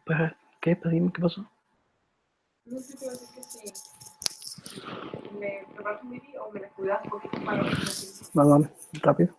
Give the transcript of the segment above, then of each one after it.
Pues, ¿qué? Pues dime qué pasó. No sé qué va a decir que si me preparas un vídeo o me la cuidas un poquito para ver si Vamos, rápido.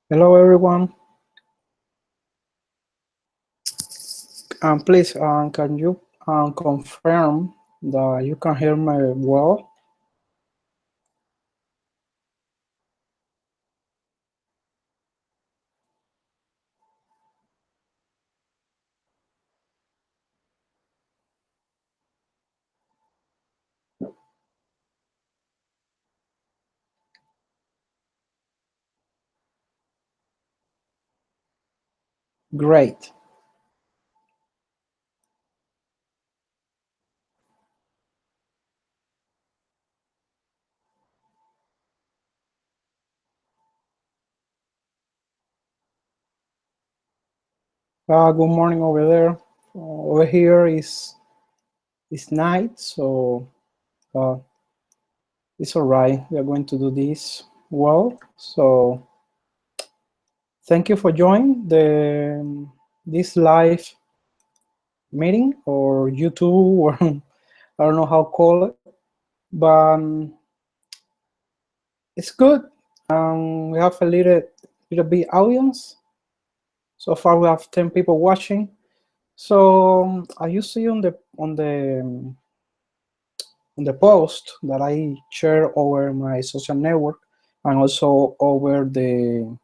Hello, everyone. Please, can you confirm that you can hear me well? Great. Good morning over there. Over here is night, so it's all right. We are going to do this well. So thank you for joining this live meeting or YouTube or I don't know how to call it, but it's good. We have a little bit audience. So far, we have 10 people watching. So I you see on the post that I share over my social network and also over the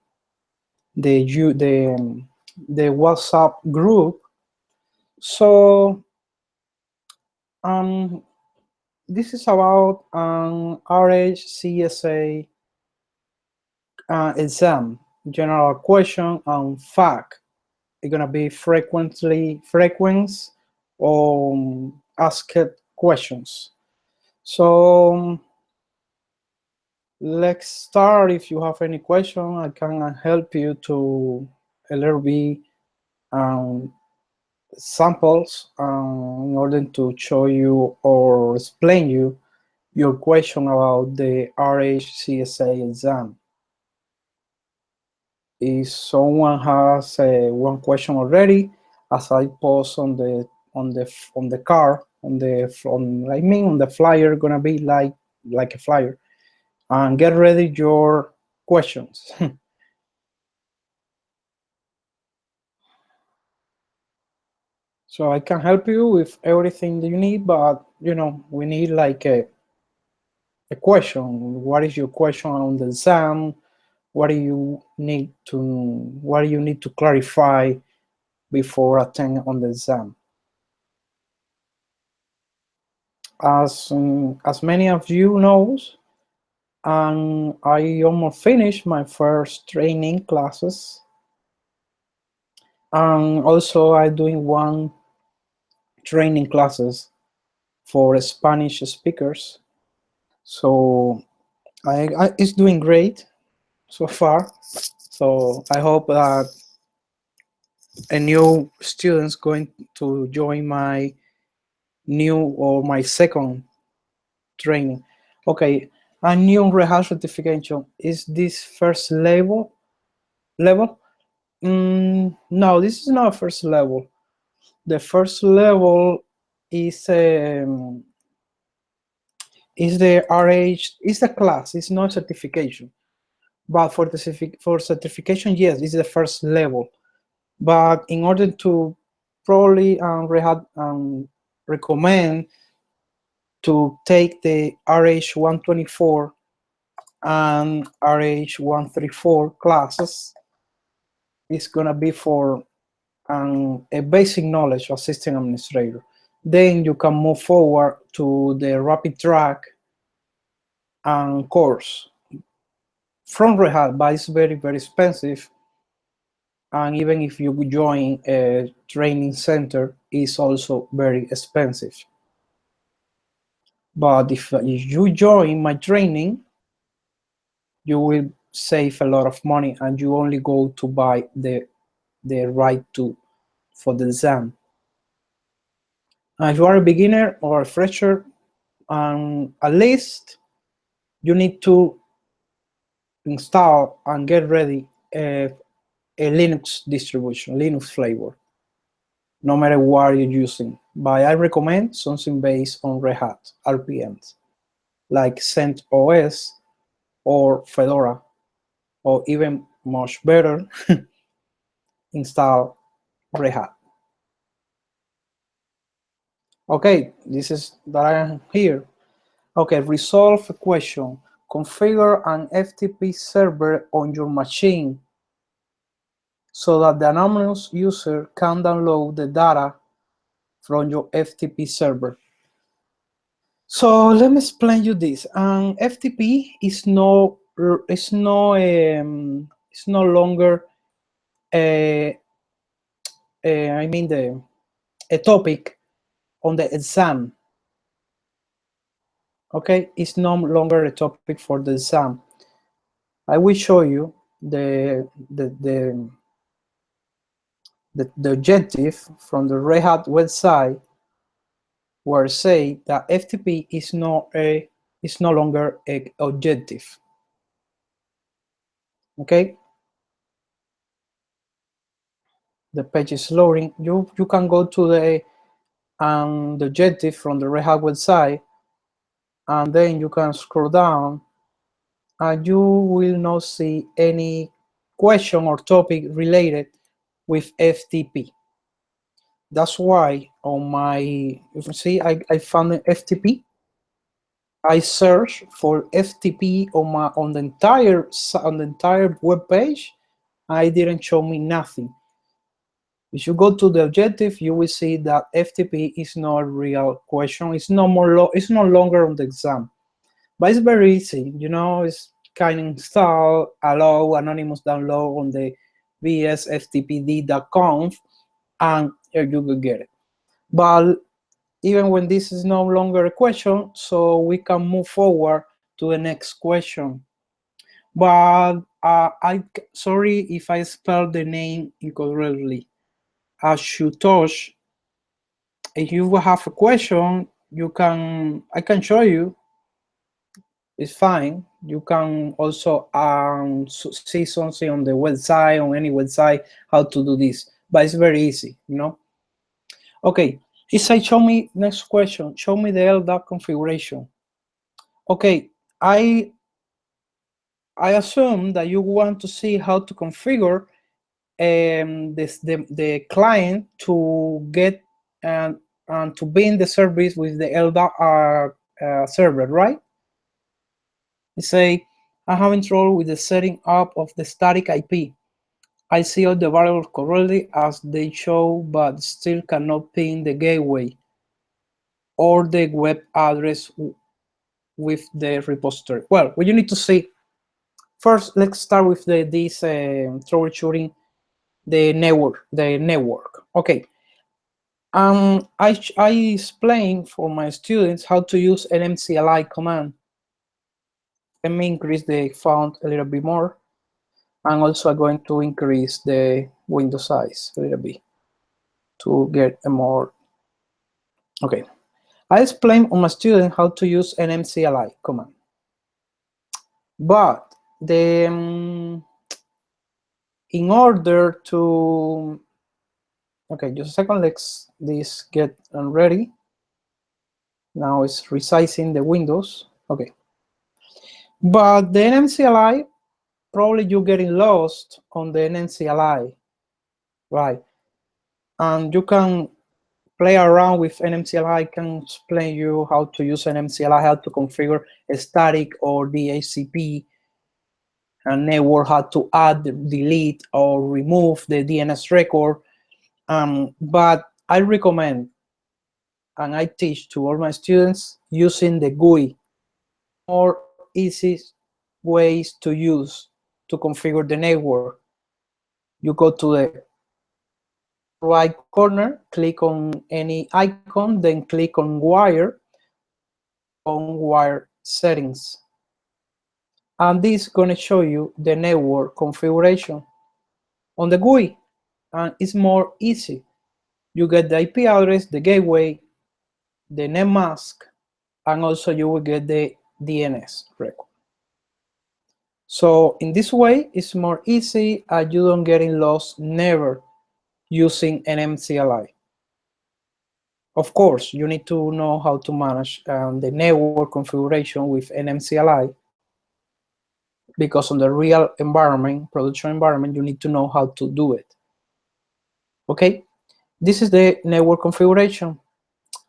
WhatsApp group. So this is about RHCSA exam, general question and fact. It's gonna be frequent or asked questions. So let's start. If you have any question, I can help you to a little bit samples in order to show you or explain you your question about the RHCSA exam. If someone has one question already, as I post on the card on the flyer, gonna be like a flyer, and get ready your questions. So I can help you with everything that you need, but we need like a question. What is your question on the exam? What do you need to clarify before attending on the exam? As many of you knows, and I almost finished my first training classes, and also I'm doing one training classes for Spanish speakers. So it's doing great so far. So I hope that a new student's going to join my new or my second training. Okay, a new RHCSA certification, is this first level? No, this is not first level. The first level is the RH, is the class, it's not certification. But for certification, yes, this is the first level. But in order to probably recommend to take the RH 124 and RH 134 classes, it's gonna be for a basic knowledge of system administrator. Then you can move forward to the rapid track and course from RHCSA, but it's very, very expensive. And even if you join a training center, it's also very expensive. But if you join my training, you will save a lot of money, and you only go to buy the right for the exam. And if you are a beginner or a fresher, at least you need to install and get ready a Linux distribution, Linux flavor, no matter what you're using. But I recommend something based on Red Hat RPMs, like CentOS or Fedora, or even much better, install Red Hat. Okay, this is that I am here. Okay, resolve a question. Configure an FTP server on your machine so that the anonymous user can download the data from your FTP server. So let me explain you this. FTP is no longer a topic on the exam. Okay, it's no longer a topic for the exam. I will show you the objective from the Red Hat website, where say that FTP is no longer an objective. Okay, the page is loading. You can go to the objective from the Red Hat website, and then you can scroll down, and you will not see any question or topic related with FTP. That's why on my, you can see I found an FTP. I searched for FTP on the entire web page. I didn't show me nothing. If you go to the objective, you will see that FTP is not a real question. It's no longer on the exam, but it's very easy. You know, it's kind of install, allow anonymous download on the vsftpd.conf, and you will get it. But even when this is no longer a question, so we can move forward to the next question. But sorry if I spelled the name incorrectly. Ashutosh, if you have a question, I can show you. It's fine. You can also see something on the website, on any website, how to do this. But it's very easy, you know. Okay, show me, next question. Show me the ldap configuration. Okay, I assume that you want to see how to configure the client to get and to be in the service with the ldap server, right? You say, I'm having trouble with the setting up of the static IP. I see all the variables correctly as they show, but still cannot ping the gateway or the web address with the repository. Well, what you need to see, first, let's start with this troubleshooting the network. Okay. I explain for my students how to use an mcli command. Let me increase the font a little bit more. And also I'm going to increase the window size a little bit to get a more, okay. I explain on my student how to use an mcli command. But in order to, okay, just a second, let's this get ready. Now it's resizing the windows, okay. But the NMCLI, probably you're getting lost on the NMCLI, right? And you can play around with NMCLI. I can explain you how to use NMCLI, how to configure a static or DHCP, and network, how to add, delete, or remove the DNS record. But I recommend, and I teach to all my students, using the GUI, more easy ways to use to configure the network. You go to the right corner, click on any icon, then click on wire settings. And this is going to show you the network configuration on the GUI, and it's more easy. You get the IP address, the gateway, the net mask, and also you will get the DNS record. So in this way, it's more easy and you don't get lost never using an MCLI. Of course, you need to know how to manage the network configuration with an MCLI. because on the real environment, production environment, you need to know how to do it. Okay, this is the network configuration.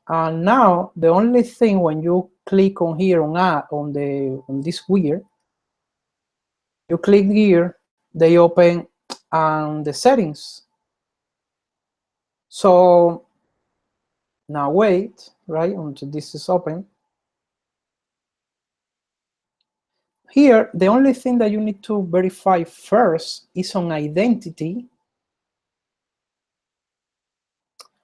And now the only thing when you click on here on this gear, you click here, they open the settings. So now wait, right, until this is open. Here, the only thing that you need to verify first is on identity.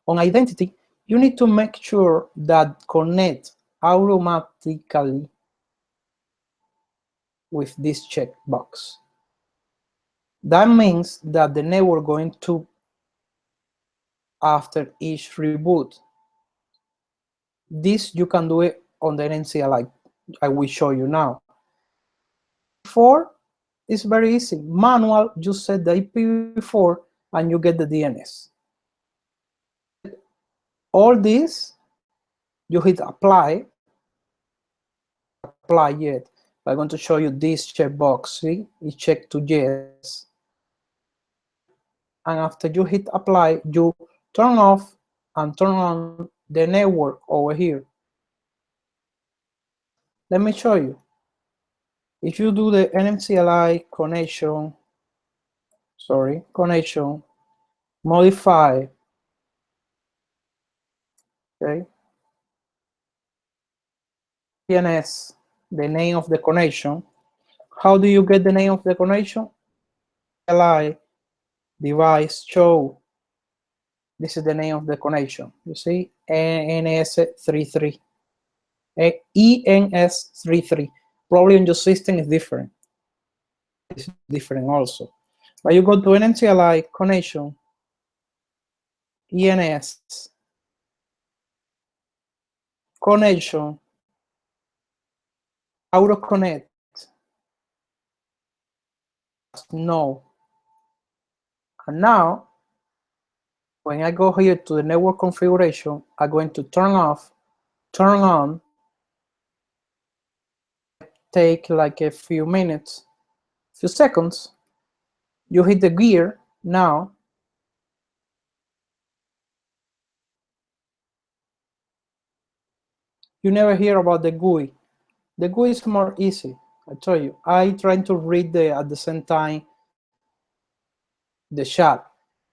On identity, you need to make sure that connect automatically with this checkbox. That means that the network going to, after each reboot. This you can do it on the NCLI. I will show you now. Before, it's very easy. Manual, you set the IPv4 and you get the DNS. All this, you hit apply yet. I'm going to show you this checkbox. See, it's checked to yes. And after you hit apply, you turn off and turn on the network over here. Let me show you. If you do the NMCLI connection, modify, okay, DNS, the name of the connection. How do you get the name of the connection? LI device show. This is the name of the connection. You see, ENS33. ENS33. Probably on your system is different. It's different also. But you go to NMCLI connection, ENS, connection, auto connect, no. And now, when I go here to the network configuration, I'm going to turn off, turn on, take like a few minutes, few seconds. You hit the gear now. You never hear about the GUI. The GUI is more easy. I tell you, I try to read at the same time the chat.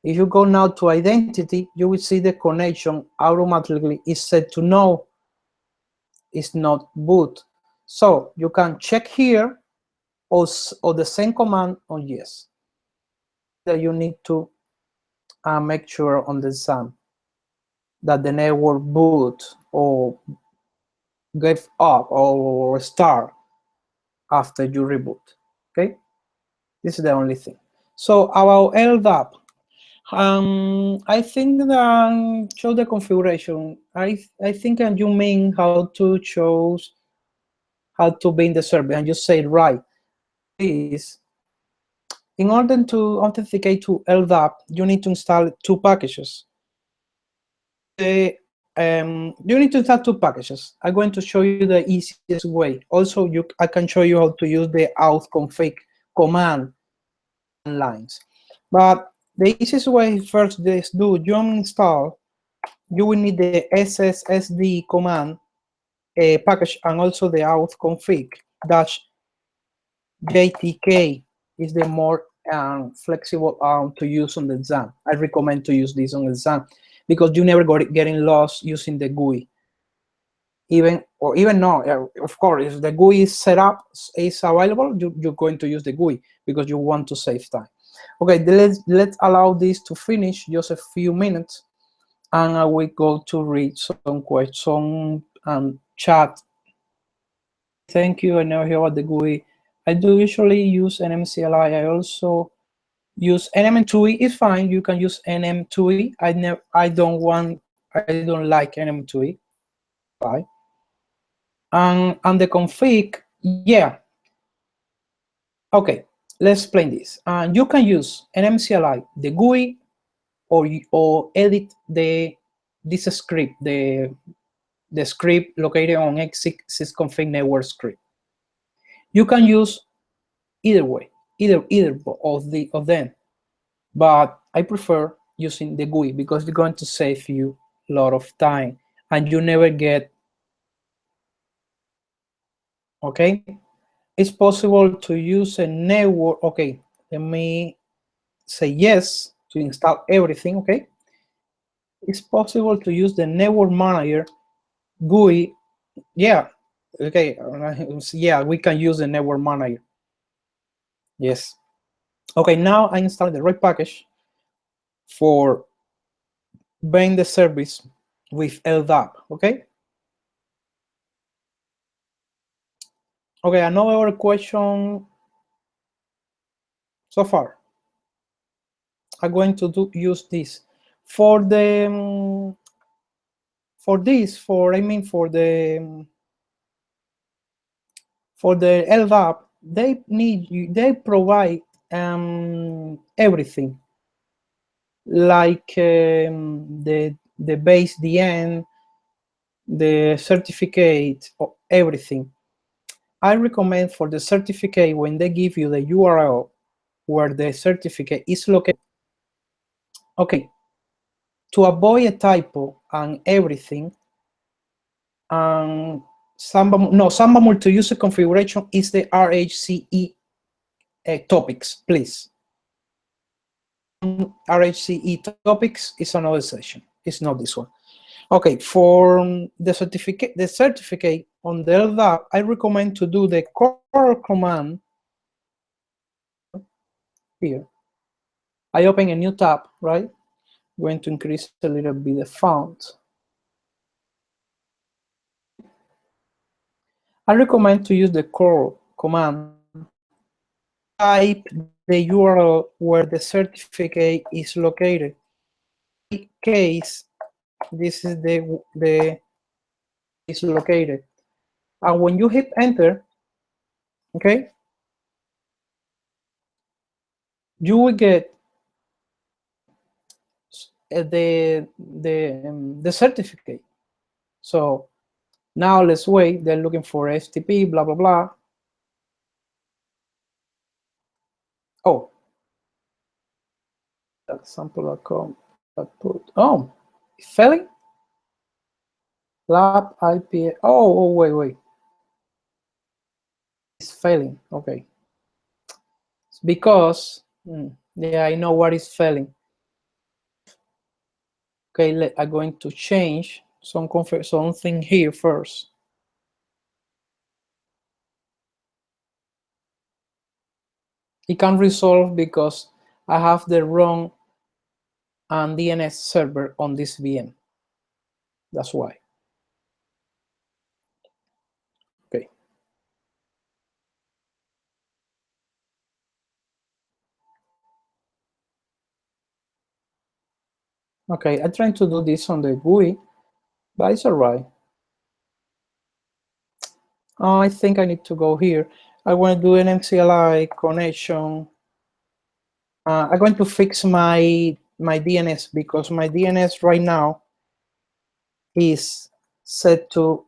If you go now to identity, you will see the connection automatically is set to no. It's not boot. So you can check here or the same command on yes. That you need to make sure on the exam that the network boot or give up or start after you reboot. Okay, this is the only thing. So about ldap, I think that show the configuration. I think you mean how to choose how to be in the server, and you say right. Is in order to authenticate to ldap, you need to install two packages. You need to install two packages. I'm going to show you the easiest way. Also, I can show you how to use the auth config command lines. But the easiest way first is do yum install. You will need the SSSD command package and also the auth config dash JTK is the more flexible to use on the exam. I recommend to use this on the exam because you never getting lost using the GUI. Even no, of course, if the GUI is set up, is available, you're going to use the GUI because you want to save time. Okay, let's allow this to finish just a few minutes, and I will go to read some questions and chat. Thank you. I never hear about the GUI. I do usually use NMCLI. I also use NM2E. It's fine. You can use NM2E. I don't like NM2E. Bye. And the config, yeah. Okay, let's explain this. You can use NMCLI, the GUI, or edit this script, the script located on x6 config network script. You can use either way, either of them. But I prefer using the GUI because it's going to save you a lot of time and you never get, okay? It's possible to use a network, okay, let me say yes to install everything, okay? It's possible to use the network manager GUI, yeah, okay, yeah, we can use the network manager, yes. Okay, now I installed the right package for being the service with ldap, okay? Okay, another question so far. I'm going to use this for the for the ldap. They provide everything like the base DN, the certificate, everything. I recommend for the certificate when they give you the URL where the certificate is located. Okay, to avoid a typo and everything, Samba multi-user configuration is the RHCE topics, please. RHCE topics is another session. It's not this one. Okay, for the certificate on the ldap, I recommend to do the core command here. I open a new tab, right? I'm going to increase a little bit the font. I recommend to use the core command. Type the URL where the certificate is located. In this case, this is the is located. And when you hit enter, okay, you will get the certificate. So now let's wait. They're looking for FTP, blah blah blah. Oh, example.com. Oh, it's failing. Lab IP. Oh, wait. It's failing. Okay. It's because yeah, I know what is failing. Okay, I'm going to change something here first. It can resolve because I have the wrong DNS server on this VM. That's why. Okay. Okay, I'm trying to do this on the GUI, but it's all right. I think I need to go here. I want to do an MCLI connection. I'm going to fix my DNS because my DNS right now is set to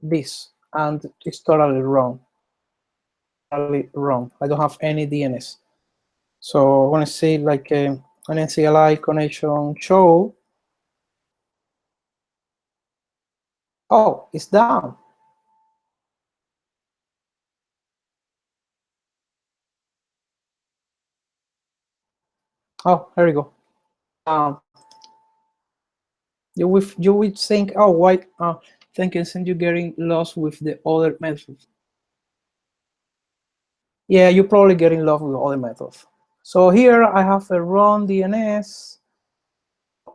this, and it's totally wrong. Totally wrong. I don't have any DNS. So I want to see like an NCLI connection show. Oh, it's down. Oh, there we go. You would think, oh, why? Thinking since you're getting lost with the other methods. Yeah, you're probably getting lost with other methods. So here I have a run DNS.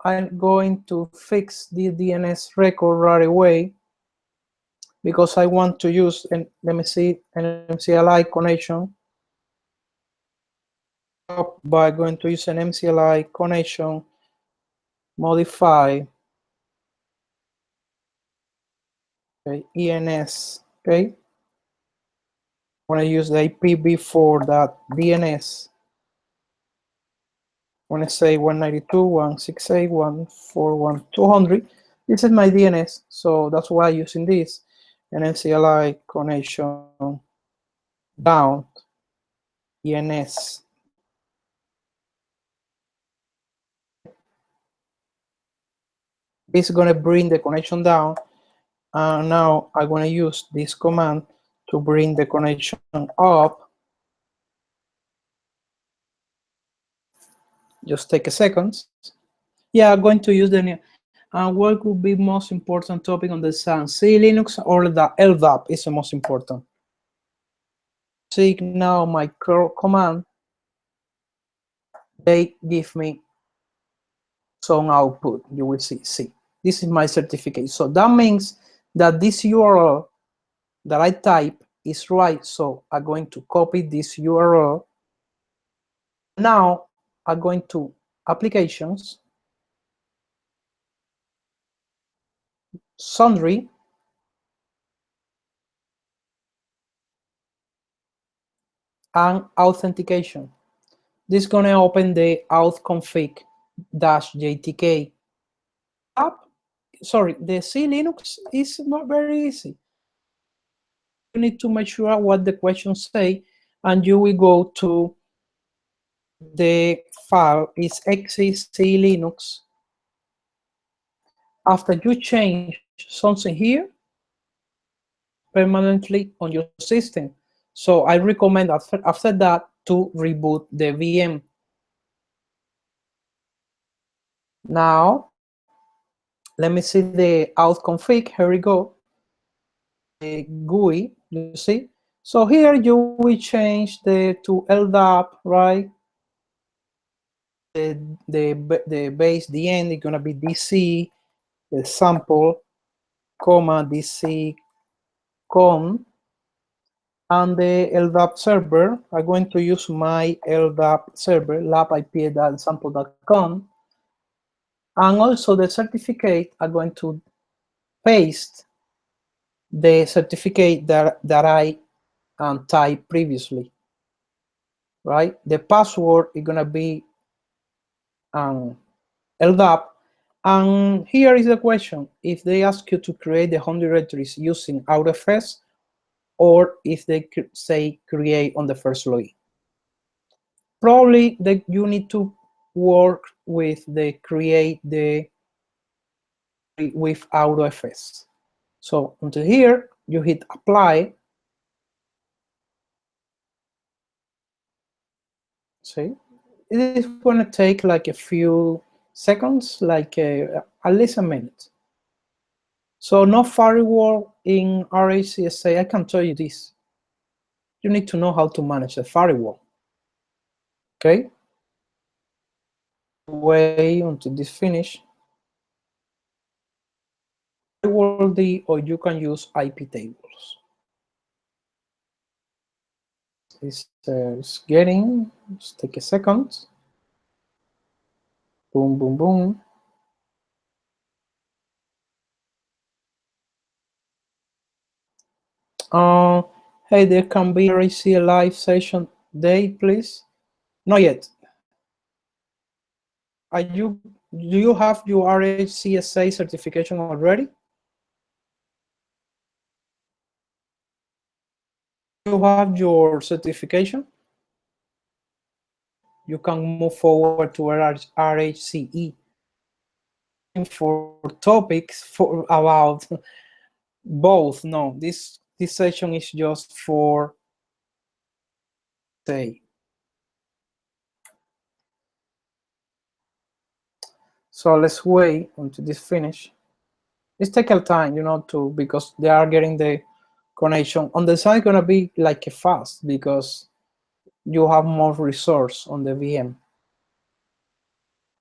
I'm going to fix the DNS record right away because I want to use an, let me see, an MCLI connection. By going to use an MCLI connection, modify, okay, ENS, okay. I want to use the IPv4.DNS. I want to say 192.168.141.200. This is my DNS, so that's why I'm using this. An MCLI connection down. ENS. It's going to bring the connection down. And now I'm going to use this command to bring the connection up. Just take a second. Yeah, I'm going to use the new. And what could be most important topic on the exam? C Linux or the ldap is the most important. See now my command, they give me some output. You will see. This is my certificate. So that means that this URL that I type is right. So I'm going to copy this URL. Now I'm going to applications, sundry, and authentication. This is going to open the auth-config-jtk app. Sorry, the C Linux is not very easy. You need to make sure what the questions say, and you will go to the file is exist C Linux. After you change something here, permanently on your system. So I recommend after that to reboot the VM. Now, let me see the auth config. Here we go. The GUI, you see. So here you will change the to ldap, right? The base, the end is gonna be DC, the sample, comma DC con, and the ldap server. I'm going to use my ldap server, lapip.sample.com, and also the certificate. I'm going to paste the certificate that I typed previously, right? The password is gonna be ldap. And here is the question: if they ask you to create the home directories using AutoFS, or if they say create on the first login. Probably that you need to work with the create the with AutoFS. So until here, you hit apply. See, it is going to take like a few seconds, like at least a minute. So no firewall in RHCSA. I can tell you this. You need to know how to manage the firewall. Okay. Wait until this finish. Firewall D, or you can use IP tables. It's getting. Just take a second. Boom, boom, boom. Hey, there can be a live session day, please. Not yet. Do you have your RHCSA certification already? You have your certification? You can move forward to RHCE for topics about both. No, this session is just for say. So let's wait until this finish. It's taking time, because they are getting the connection. On the side, gonna be like a fast because you have more resource on the VM.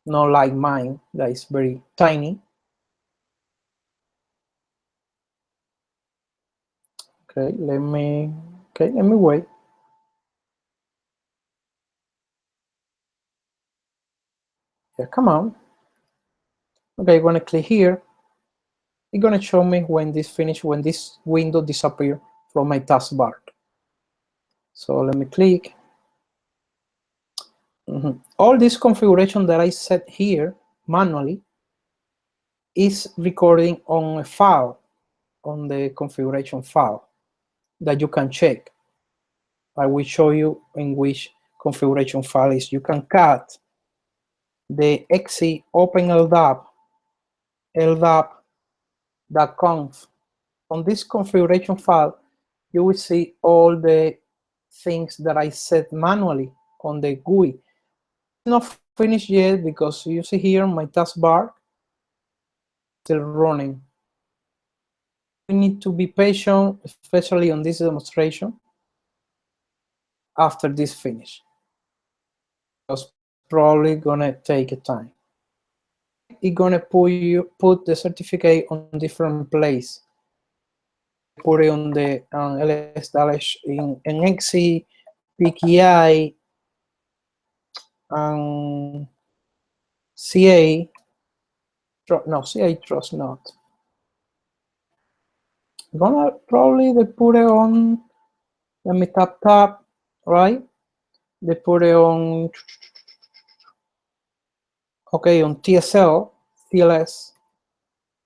Not like mine, that is very tiny. Okay, let me wait. Yeah, come on. Okay, I'm gonna click here. It's gonna show me when this finish, when this window disappear from my taskbar. So let me click. All this configuration that I set here manually is recording on a file, on the configuration file that you can check. I will show you in which configuration file is. You can cut the exe open ldap.conf. On this configuration file, you will see all the things that I set manually on the GUI. It's not finished yet because you see here my taskbar still running. We need to be patient, especially on this demonstration, after this finish. It's probably gonna take a time. It's gonna put the certificate on different place. Put it on the ls- in exe, PKI, and CA. No, CA trust not. Gonna probably they put it on. Let me tap, right? They put it on. Okay, on TSL, TLS.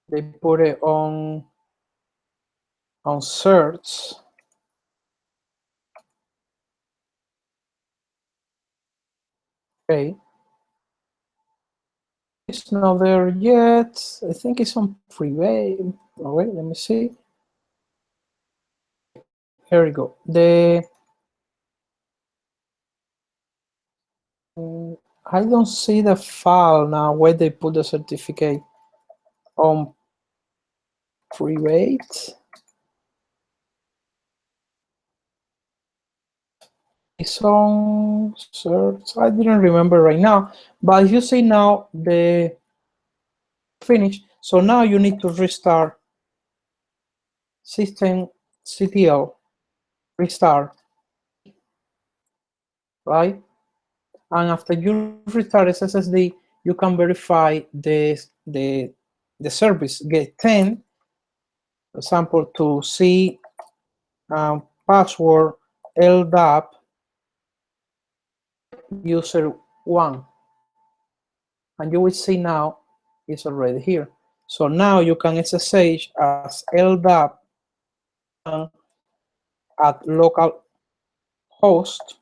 They put it on certs. Okay. It's not there yet. I think it's on private. Oh, wait, let me see. Here we go. I don't see the file now where they put the certificate on private. It's on search. I didn't remember right now, but if you see now the finish, so now you need to restart system CTL, restart, right? And after you restart SSD, you can verify the service. Get 10, for example, to see password ldap user 1, and you will see now it's already here. So now you can SSH as ldap at local host.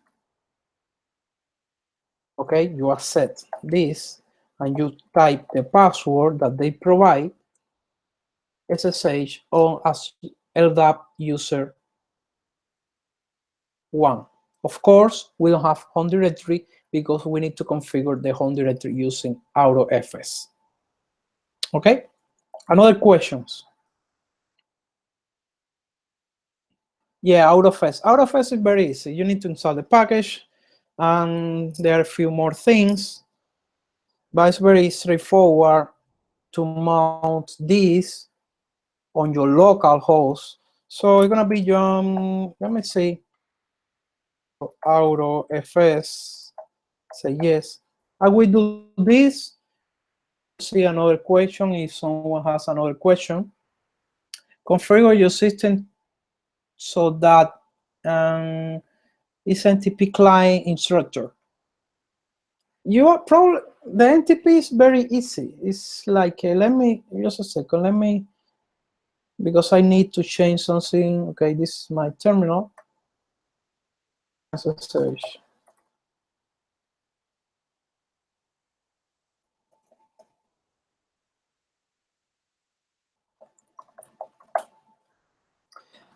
Okay, you accept this and you type the password that they provide, SSH on as ldap user 1. Of course, we don't have home directory because we need to configure the home directory using AutoFS. Okay, another questions? Yeah, AutoFS. AutoFS is very easy. You need to install the package, and there are a few more things, but it's very straightforward to mount this on your local host. So it's gonna be let me see, AutoFS, say yes. I will do this. See another question if someone has another question. Configure your system so that it's NTP client instructor. You are probably, the NTP is very easy. It's like, let me, just a second, let me, because I need to change something. Okay, this is my terminal. SSH.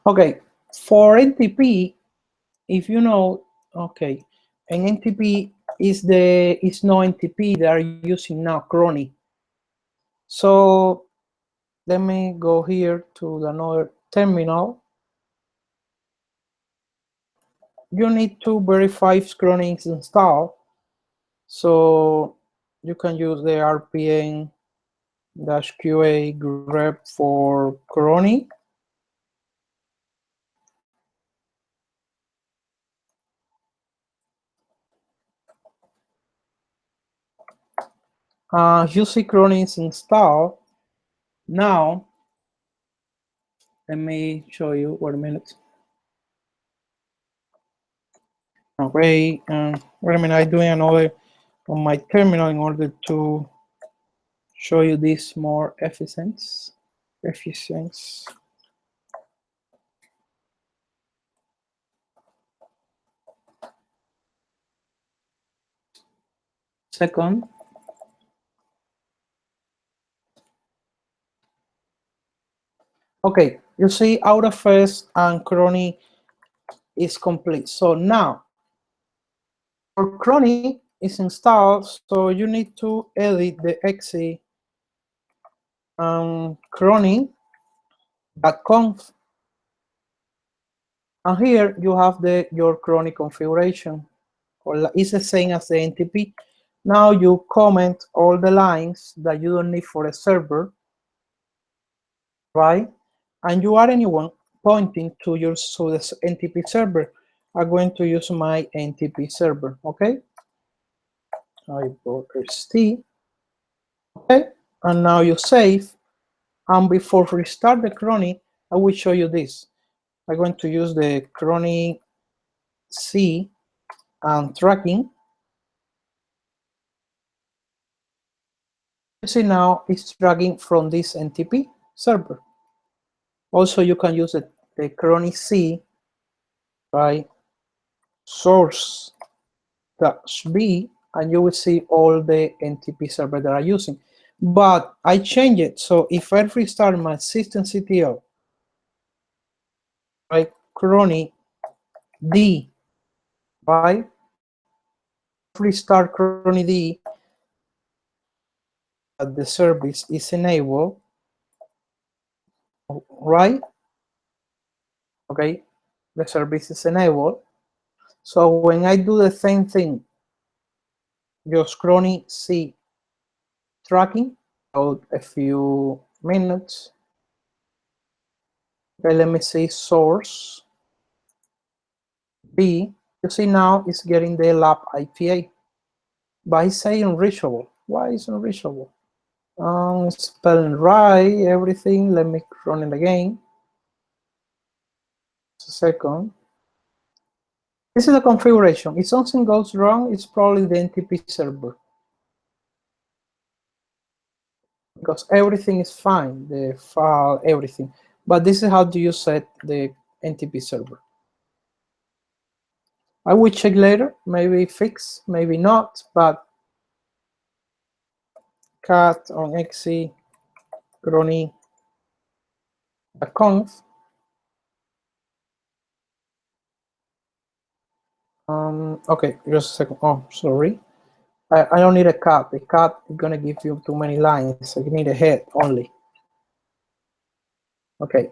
Okay, for NTP, if you know, okay, an NTP is no NTP they are using now, Crony. So let me go here to another terminal. You need to verify if Crony is installed. So you can use the rpm-qa grep for Crony. You see Crony is installed. Now, let me show you, wait a minute. Okay, wait a minute, I'm doing another on my terminal in order to show you this more efficient. Second. Okay, you see AutoFS and Crony is complete. So now our Crony is installed, so you need to edit the exe crony.conf, and here you have your Crony configuration, or it's the same as the NTP. Now you comment all the lines that you don't need for a server, right? And you are anyone pointing to the NTP server. I'm going to use my NTP server, okay? I put st, okay? And now you save. And before restart the Crony, I will show you this. I'm going to use the Crony C and tracking. You see now it's tracking from this NTP server. Also, you can use the Crony C, right? Source -b, and you will see all the NTP server that I'm using. But I changed it, so if I restart my systemctl, right, Crony D, right, restart Crony D, the service is enabled, right? Okay, the service is enabled. So when I do the same thing, just Crony C tracking, about a few minutes. Okay, let me see source B. You see now it's getting the ldap IPA, but it's saying unreachable. Why is unreachable? Spelling right, everything. Let me run it again. Just a second. This is the configuration. If something goes wrong, it's probably the NTP server, because everything is fine, the file, everything. But this is how do you set the NTP server. I will check later, maybe fix, maybe not, but cat on exe crony.conf. Okay, just a second. Oh, sorry. I don't need a cat. The cat is gonna give you too many lines. So you need a head only. Okay.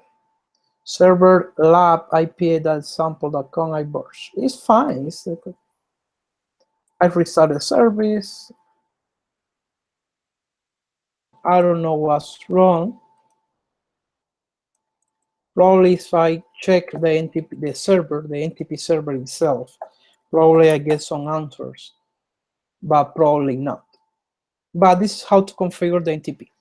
Server lab ipa.sample.com iBurst. It's fine. I've restarted the service. I don't know what's wrong. Probably if I check the NTP, the NTP server itself, probably I get some answers, but probably not. But this is how to configure the NTP.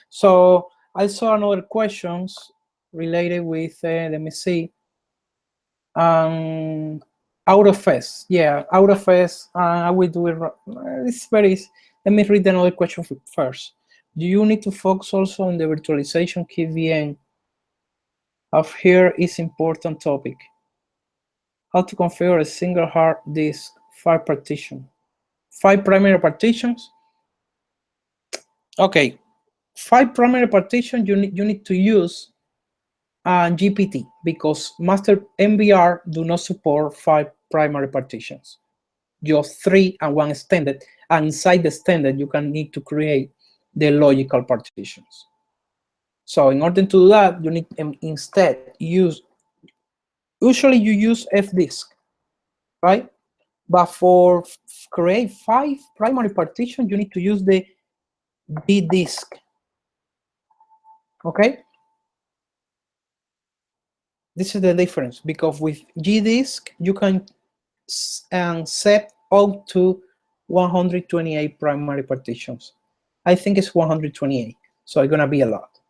So I saw another questions related with, let me see, AutoFS. Yeah, AutoFS, I will do it. It's very easy. Let me read another question first. Do you need to focus also on the virtualization key VM? Of here is important topic. How to configure a single hard disk 5 partition. 5 primary partitions. Okay, 5 primary partitions you need to use GPT, because master MBR do not support 5 primary partitions, just 3 and 1 extended, and inside the extended you can need to create the logical partitions. So in order to do that, you need instead usually you use fdisk, right? But for create 5 primary partitions, you need to use the gdisk. Okay, this is the difference, because with gdisk you can set up to 128 primary partitions. I think it's 128, so it's gonna be a lot.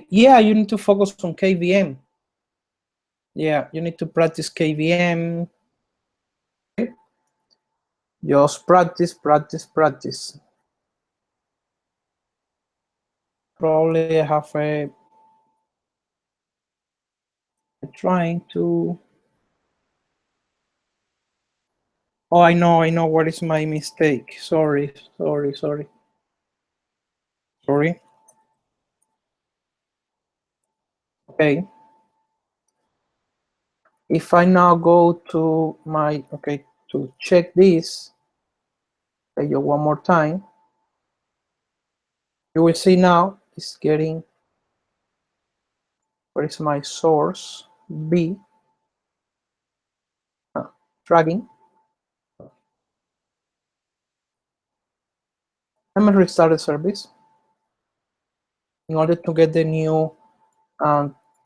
Yeah, you need to focus on KVM. Yeah, you need to practice KVM. Okay? Just practice. Probably I have trying to. Oh, I know what is my mistake. Sorry. Okay. If I now go to my, okay, to check this, okay, one more time, you will see now it's getting, where is my source? B, dragging. Let me restart the service in order to get the new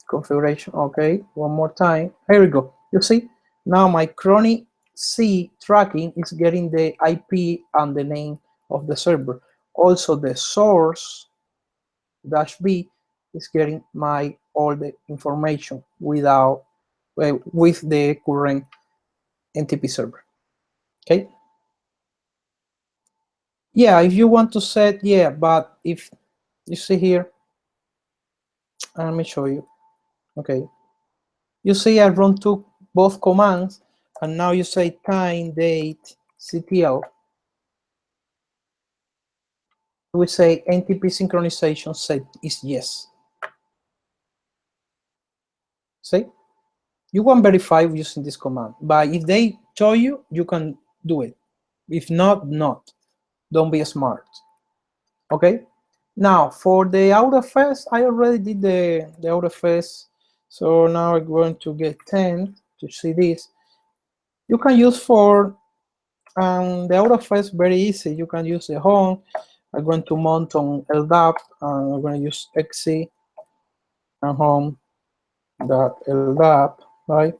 configuration. Okay, one more time. Here we go. You see, now my chronic C tracking is getting the IP and the name of the server. Also, the source -B is getting my all the information without with the current NTP server. Okay. Yeah, if you want to set, yeah, but if you see here, let me show you. Okay. You see I run both commands, and now you say time, date, CTL. We say NTP synchronization set is yes. See? You won't verify using this command, but if they show you, you can do it. If not, not. Don't be smart. Okay? Now, for the AutoFS, I already did the AutoFS. So now I'm going to get 10 to see this. You can use for the AutoFS very easy. You can use the home. I'm going to mount on ldap, and I'm going to use XC and home.ldap, right?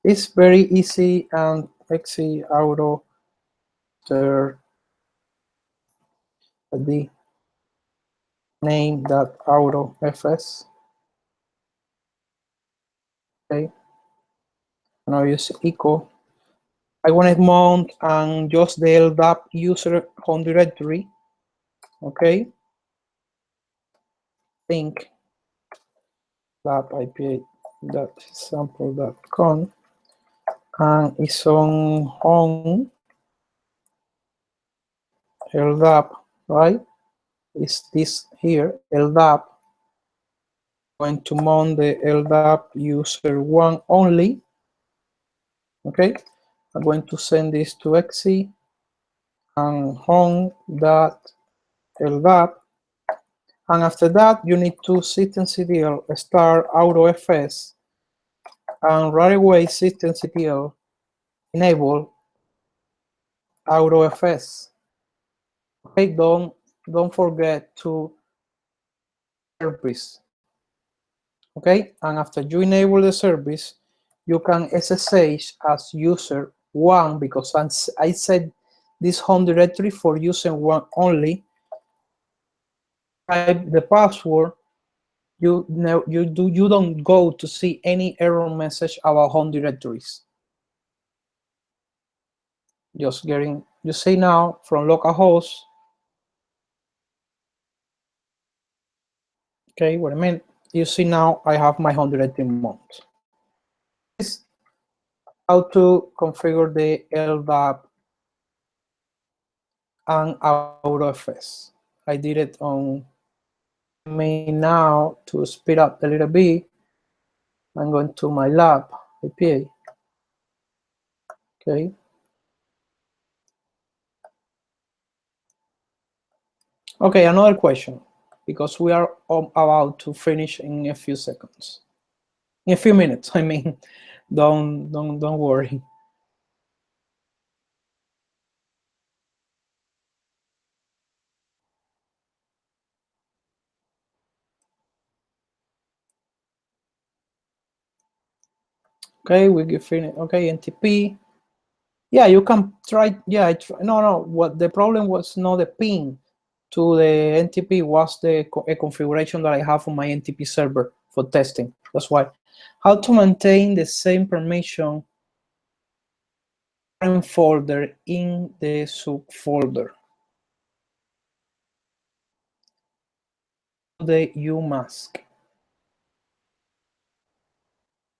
It's very easy, and XC auto the name.autofs. Okay. Now use echo. I want to mount and just the ldap user home directory. Okay. Think ldap.ipa.sample.com, and it's on home ldap, right? Is this here ldap? Going to mount the ldap user one only. Okay. I'm going to send this to XC and home.ldap. And after that, you need to systemctl start AutoFS, and right away systemctl enable AutoFS. Okay, don't forget to service. Okay, and after you enable the service, you can SSH as user one, because I set this home directory for user one only. Type the password. You don't go to see any error message about home directories. Just getting, you see now from localhost. Okay, wait a minute. You see now I have my home directory mount. This is how to configure the ldap and AutoFS. I did it on me now to speed up a little bit. I'm going to my lab APA. Okay. Okay, another question, because we are about to finish in a few seconds. In a few minutes, I mean. Don't worry. Okay, we give finish. Okay, NTP. Yeah, you can try. Yeah, no. What the problem was not the ping to the NTP, was the a configuration that I have on my NTP server for testing. That's why. How to maintain the same permission folder in the subfolder. The umask.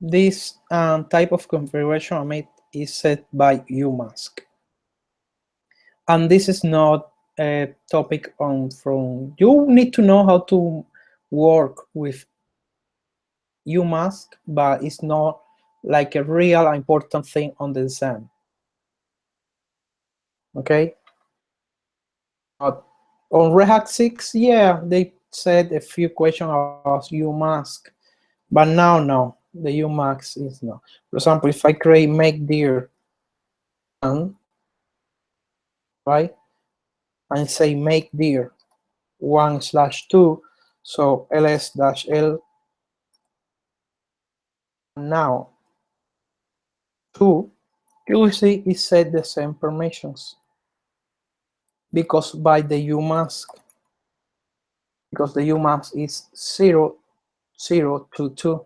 This type of configuration I made is set by UMask. And this is not a topic from, you need to know how to work with UMask, but it's not like a real important thing on the exam. Okay? But on RHCSA, yeah, they said a few questions about UMask, but now no, the UMask is not. For example, if I create make dir, right, and say make dir 1/2, so ls-l now 2, you will see it set the same permissions because by the UMask, because the UMask is 0, 0 to 2.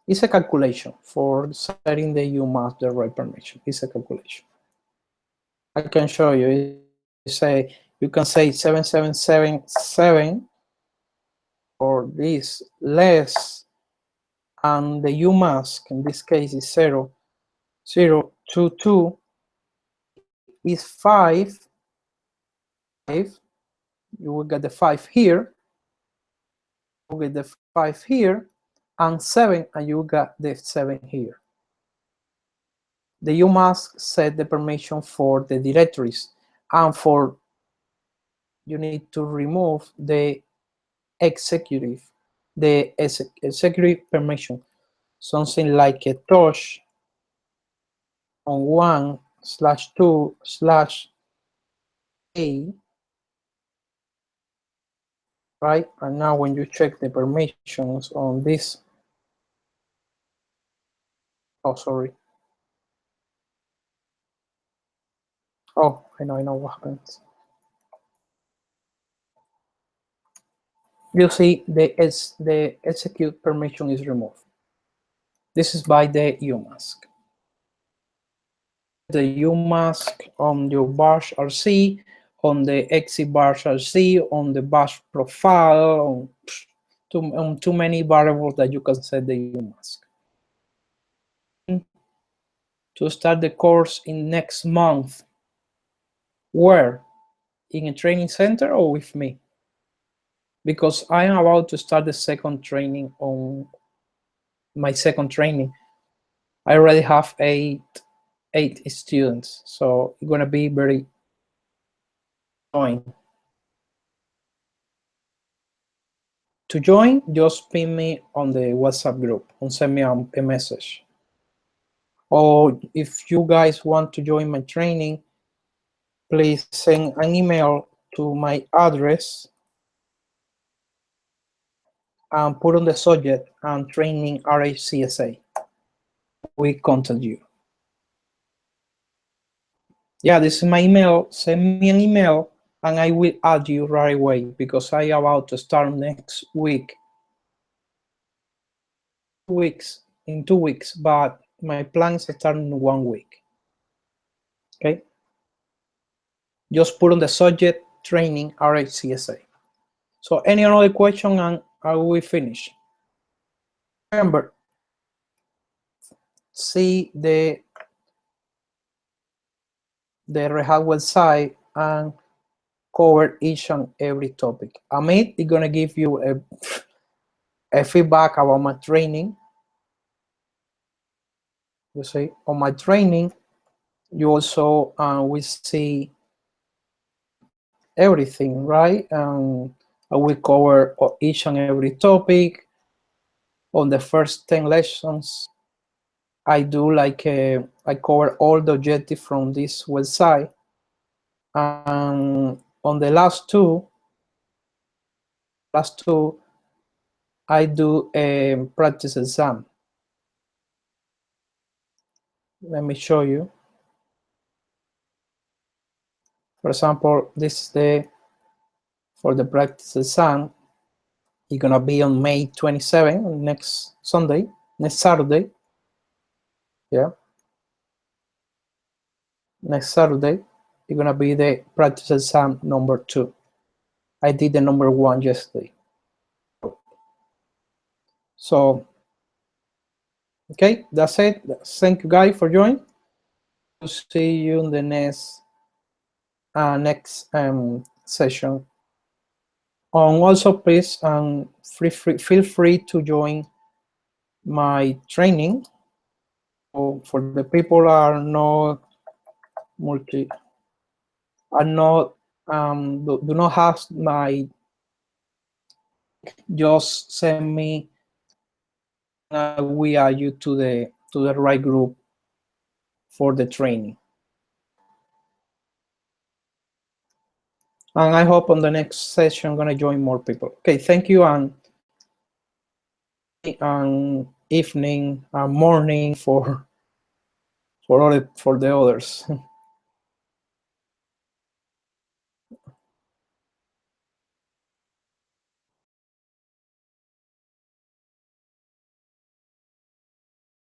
It's a calculation for setting the UMask the right permission. It's a calculation. I can show you. Say you can say 7777 or this less, and the UMask in this case is 0, 0 to 2 is 5. 5. You will get the 5 here. You will get the 5 here, and 7, and you got the 7 here. The UMask set the permission for the directories, and for you need to remove the executive permission, something like a touch on 1/2/a, right? And now when you check the permissions on this, oh, sorry. Oh, I know what happens. You see the execute permission is removed. This is by the UMask. The UMask on your bash RC, on the exit bash RC, on the bash profile, on too many variables that you can set the UMask. To start the course in next month. Where? In a training center or with me? Because I am about to start the second training on my second training. I already have eight students, so it's gonna be very annoying. To join, just ping me on the WhatsApp group and send me a message. Or if you guys want to join my training, please send an email to my address and put on the subject and training RHCSA. We contact you. Yeah, this is my email. Send me an email and I will add you right away because I am about to start next week. In 2 weeks, but my plan is to start in 1 week. Okay. Just put on the subject training RHCSA. So any other question and I will finish. Remember, see the Rehab website and cover each and every topic. Amit is gonna give you a feedback about my training. You see, on my training, you also will see everything, right? I will cover each and every topic. On the first 10 lessons, I do like I cover all the objectives from this website. And on the last two, I do a practice exam. Let me show you. For example, this is for the practice exam. It's gonna be on May 27, next Saturday. Yeah. Next Saturday, it's gonna be the practice exam number 2. I did the number 1 yesterday. So Okay, that's it. Thank you guys for joining. See you in the next session. Also, please feel free to join my training. So for the people are not do not have my, just send me. We are you to the right group for the training. And I hope on the next session I'm gonna join more people. Okay, thank you, and evening and morning for the others.